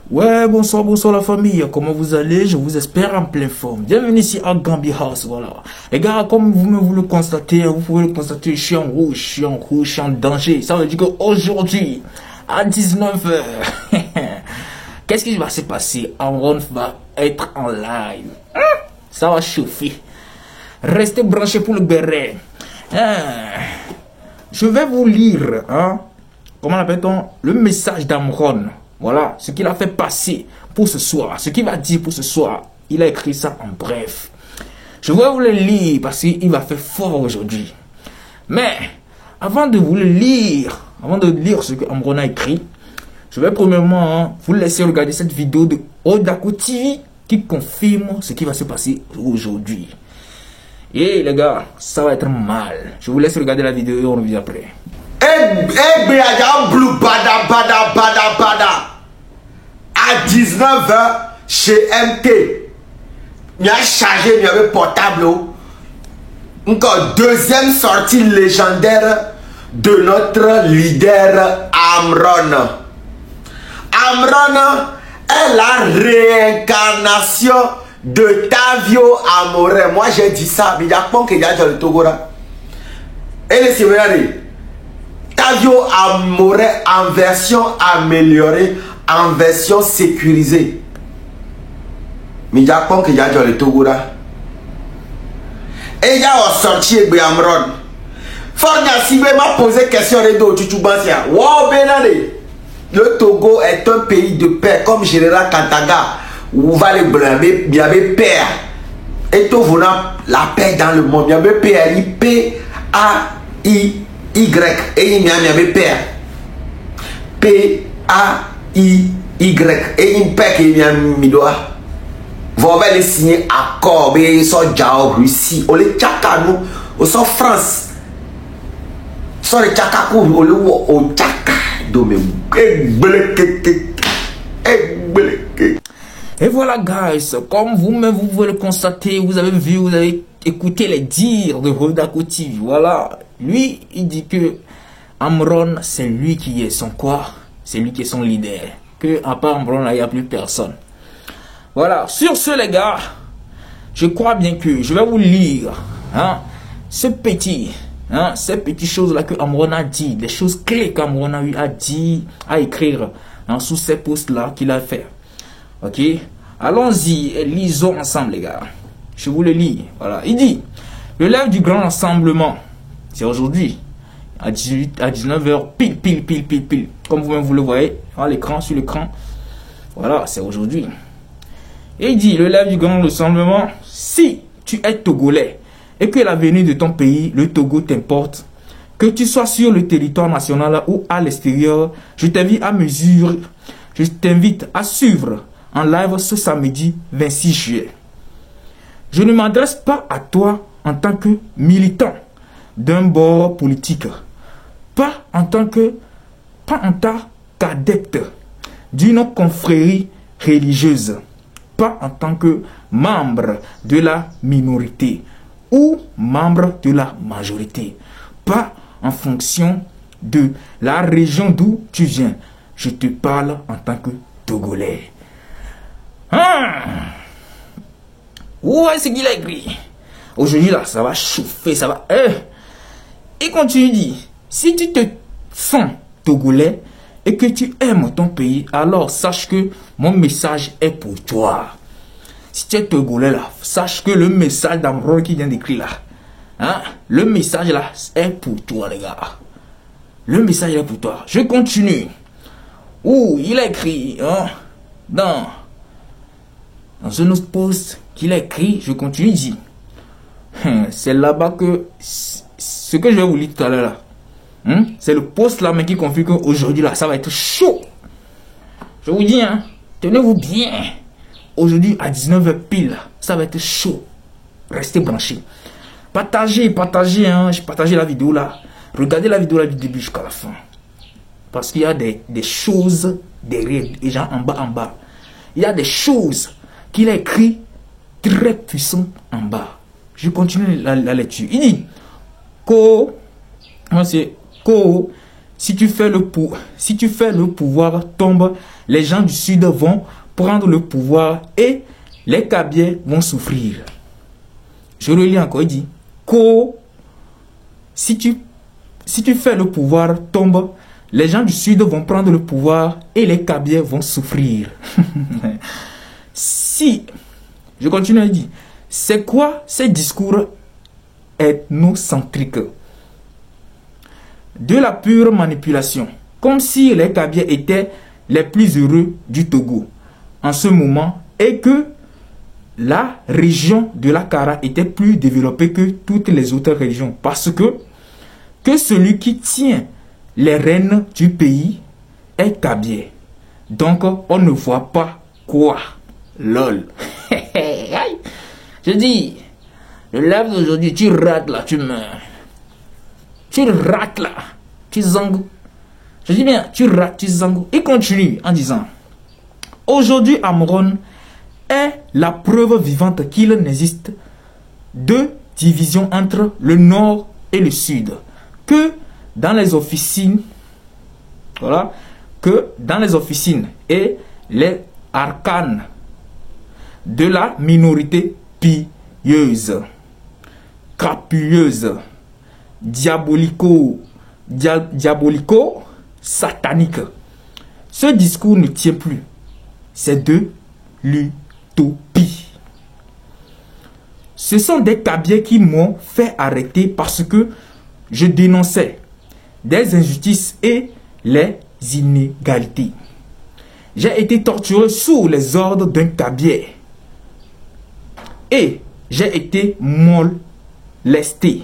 Ouais, bonsoir, bonsoir la famille, comment vous allez? Je vous espère en pleine forme. Bienvenue ici à Gambi House, voilà. Les gars, comme vous le constatez, vous pouvez le constater, je suis en rouge, je suis en danger. Ça veut dire qu'aujourd'hui, à 19h, qu'est-ce qui va se passer? Amron va être en live. Ça va chauffer. Restez branchés pour le béret. Je vais vous lire, comment appelle-t-on? Le message d'Amron. Voilà, ce qu'il a fait passer pour ce soir, ce qu'il va dire pour ce soir. Il a écrit ça en bref. Je vais vous le lire parce qu'il va faire fort aujourd'hui. Mais, avant de vous le lire, avant de lire ce que Amron a écrit, je vais premièrement vous laisser regarder cette vidéo de Odako TV qui confirme ce qui va se passer aujourd'hui. Et les gars, ça va être mal. Je vous laisse regarder la vidéo et on revient après. À 19h chez MT, il a chargé le portable. Encore deuxième sortie légendaire de notre leader Amron. Amron est la réincarnation de Tavio Amore. Moi j'ai dit ça, mais il y a pas que il y a dans le Togo là. Et les Sénégalais, Tavio Amore en version améliorée, en version sécurisée. Mais il y a pas que il y a dans le Togo là. Et il y a sorti Amron. Fornia Sibe m'a posé question de Chuchubansia. Wow Benade. Le Togo est un pays de paix comme Général Kantaga. Où va les blâmer, il y avait paix. Et tout venant la paix dans le monde. Il y avait paix, P-A-I-Y. Et il y avait paix. P-A-I-Y. Et une paix qui vient midoa. Vous allez signer accord. Mais ils sont déjà en Russie. On les tchaka nous. On sont France. Sont les tchaka pour nous. On tchaka. Et voilà guys, comme vous-même vous pouvez le constater, vous avez vu, vous avez écouté les dires de Odako TV. Voilà, lui il dit que Amron c'est lui qui est son quoi? C'est lui qui est son leader. Que à part Amron il n'y a plus personne. Voilà, sur ce les gars, je crois bien que je vais vous lire ces petites choses là que Amron a dit, des choses clés qu'Amron a eu à dire, à écrire sous ces posts là qu'il a fait. Ok, allons-y et lisons ensemble les gars. Je vous le lis. Voilà, il dit le live du grand rassemblement, c'est aujourd'hui à 19h pile. Comme vous-même vous le voyez à l'écran, sur l'écran. Voilà, c'est aujourd'hui. Et il dit le live du grand rassemblement, si tu es togolais et que l'avenir de ton pays, le Togo, t'importe, que tu sois sur le territoire national ou à l'extérieur, je t'invite à suivre en live ce samedi 26 juillet. Je ne m'adresse pas à toi en tant que militant d'un bord politique, pas en tant qu'adepte d'une confrérie religieuse, pas en tant que membre de la minorité ou membre de la majorité, pas en fonction de la région d'où tu viens. Je te parle en tant que Togolais. Où est-ce qu'il a écrit? Aujourd'hui là, ça va chauffer, ça va. Et continue dit, si tu te sens Togolais et que tu aimes ton pays, alors sache que mon message est pour toi. Si tu es Togolais là, sache que le message d'Amron qui vient d'écrire là, le message là est pour toi les gars. Le message est pour toi. Je continue. Où il a écrit dans un autre post qu'il a écrit, je continue, il dit c'est là-bas que ce que je vais vous lire tout à l'heure là, c'est le post là mais qui confirme qu'aujourd'hui là ça va être chaud. Je vous dis tenez-vous bien, aujourd'hui à 19h pile ça va être chaud. Restez branchés, partagez, j'ai partagé la vidéo là, regardez la vidéo là du début jusqu'à la fin. Parce qu'il y a des choses derrière, les gens en bas. Il y a des choses qu'il a écrit très puissantes en bas. Je continue la lecture. Il dit si tu fais le pouvoir tombe, les gens du sud vont prendre le pouvoir et les Kabyles vont souffrir. Je le lis encore, il dit, si tu fais le pouvoir tombe, les gens du sud vont prendre le pouvoir et les Kabyles vont souffrir. Je continue à dire, c'est quoi ces discours ethnocentriques? De la pure manipulation, comme si les Kabyles étaient les plus heureux du Togo en ce moment et que la région de la Kara était plus développée que toutes les autres régions parce que celui qui tient les rênes du pays est Kabyle. Donc on ne voit pas quoi. Lol. Je dis, le live d'aujourd'hui, tu rates là, tu meurs. Tu rates là, tu zangues. Je dis bien, tu rates, tu zangues. Il continue en disant, aujourd'hui Amron est la preuve vivante qu'il n'existe deux divisions entre le nord et le sud. Que dans les officines, voilà, que dans les officines et les arcanes de la minorité pieuse, crapulleuse, diabolico-satanique. Ce discours ne tient plus. C'est de l'utopie. Ce sont des Kabyles qui m'ont fait arrêter parce que je dénonçais des injustices et les inégalités. J'ai été torturé sous les ordres d'un Kabyle. Et j'ai été molesté.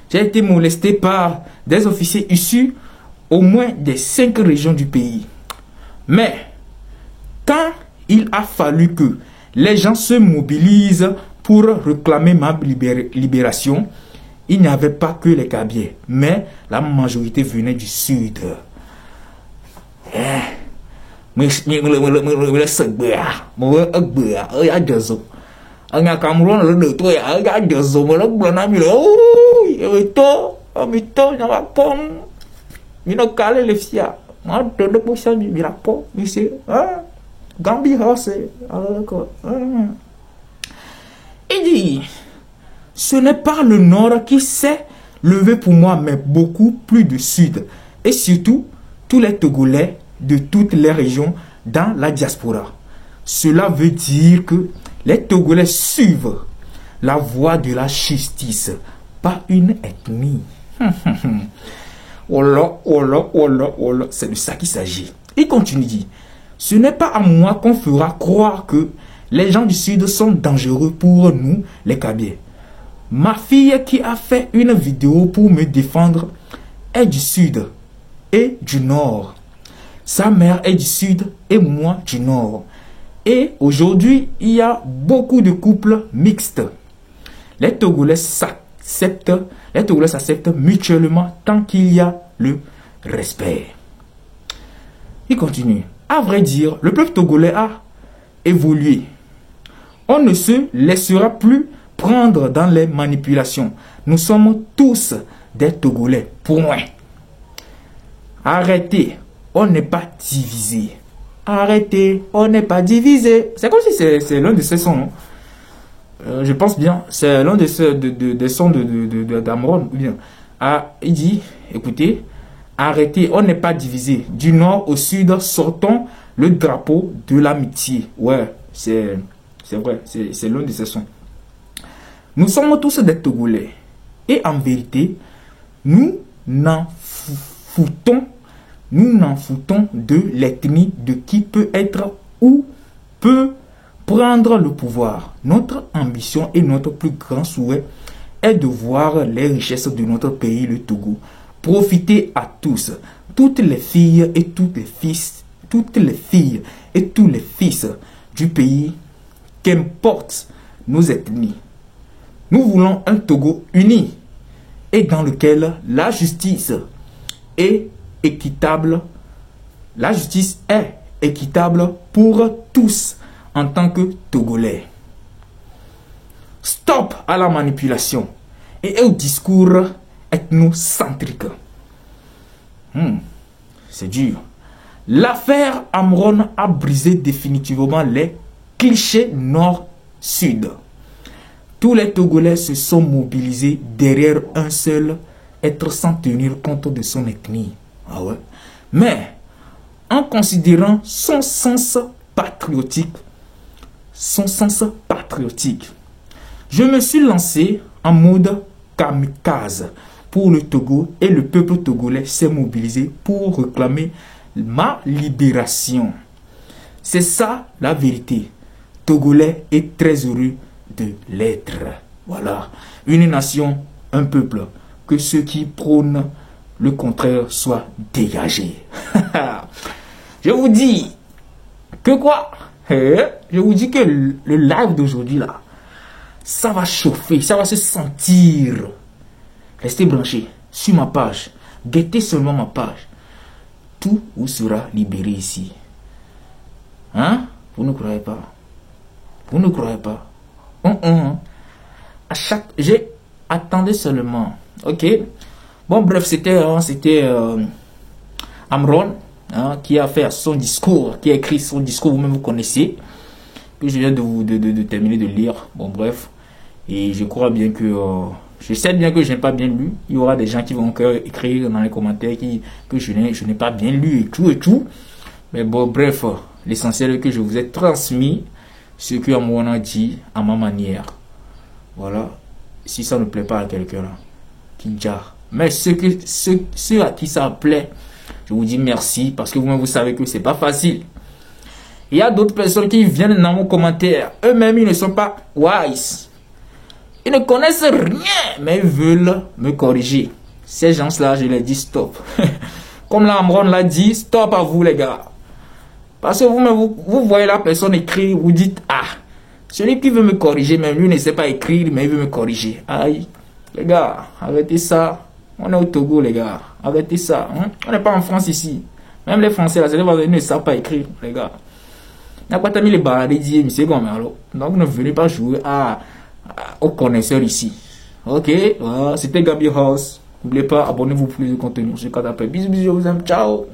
J'ai été molesté par des officiers issus au moins des 5 régions du pays. Mais quand il a fallu que les gens se mobilisent pour réclamer ma libération, il n'y avait pas que les Kabyles, mais la majorité venait du sud. Il dit, ce n'est pas le nord qui s'est levé pour moi, mais beaucoup plus du sud. Et surtout, tous les Togolais de toutes les régions dans la diaspora. Cela veut dire que les Togolais suivent la voie de la justice, pas une ethnie. Oh là, c'est de ça qu'il s'agit. Il continue, dit, ce n'est pas à moi qu'on fera croire que les gens du sud sont dangereux pour nous, les Kabyles. Ma fille qui a fait une vidéo pour me défendre est du sud et du nord. Sa mère est du sud et moi du nord. Et aujourd'hui, il y a beaucoup de couples mixtes. Les Togolais s'acceptent mutuellement tant qu'il y a le respect. Il continue. À vrai dire, le peuple togolais a évolué. On ne se laissera plus prendre dans les manipulations. Nous sommes tous des Togolais. Pour moi. Arrêtez. On n'est pas divisé. Arrêtez. On n'est pas divisé. C'est comme si c'est l'un de ces sons. Je pense bien. C'est l'un des sons d'Amron. Il dit, écoutez, arrêtez. On n'est pas divisé. Du nord au sud, sortons le drapeau de l'amitié. Ouais, c'est vrai. C'est l'un de ces sons. Nous sommes tous des Togolais. Et en vérité, nous n'en foutons de l'ethnie de qui peut être ou peut prendre le pouvoir. Notre ambition et notre plus grand souhait est de voir les richesses de notre pays, le Togo, profiter à tous, toutes les filles et tous les fils du pays, qu'importe nos ethnies. Nous voulons un Togo uni et dans lequel la justice est équitable. La justice est équitable pour tous en tant que Togolais. Stop à la manipulation et au discours ethnocentrique. c'est dur. L'affaire Amron a brisé définitivement les clichés nord-sud. Tous les Togolais se sont mobilisés derrière un seul être sans tenir compte de son ethnie. Ah ouais. Mais, en considérant son sens patriotique, je me suis lancé en mode kamikaze pour le Togo et le peuple togolais s'est mobilisé pour réclamer ma libération. C'est ça la vérité. Togolais est très heureux de l'être. Voilà. Une nation, un peuple. Que ceux qui prônent le contraire soient dégagés. Je vous dis que quoi? Je vous dis que le live d'aujourd'hui là, ça va chauffer, ça va se sentir. Restez branchés sur ma page. Guettez seulement ma page. Tout vous sera libéré ici. Hein? Vous ne croyez pas? Vous ne croyez pas? J'ai attendu seulement. Ok. Bon, bref, c'était Amron qui a fait son discours, qui a écrit son discours, vous-même vous connaissez, que je viens de terminer de lire. Bon, bref. Et je crois bien que... je sais bien que je n'ai pas bien lu. Il y aura des gens qui vont écrire dans les commentaires que je n'ai pas bien lu et tout. Mais bon, bref, l'essentiel est que je vous ai transmis ce que Amron a dit à ma manière. Voilà. Si ça ne plaît pas à quelqu'un là, mais ceux à qui ça plaît, je vous dis merci parce que vous-même vous savez que c'est pas facile. Il y a d'autres personnes qui viennent dans mon commentaire, eux-mêmes ils ne sont pas wise, ils ne connaissent rien, mais ils veulent me corriger. Ces gens-là, je leur dis stop. Comme Amron l'a dit, stop à vous les gars. Parce que vous-même vous voyez la personne écrire, vous dites ah, celui qui veut me corriger, même lui ne sait pas écrire, mais il veut me corriger. Aïe. Les gars, arrêtez ça. On est au Togo, les gars. Arrêtez ça. Hein? On n'est pas en France ici. Même les Français, là, ils ne savent pas écrire, les gars. Il n'y a pas mis les baladés, monsieur Gomero. Donc, ne venez pas jouer aux connaisseurs ici. Ok, voilà. C'était Gabi House. N'oubliez pas, abonnez-vous pour plus de contenu. Je vous dis à après. Bisous, bisous, je vous aime. Ciao.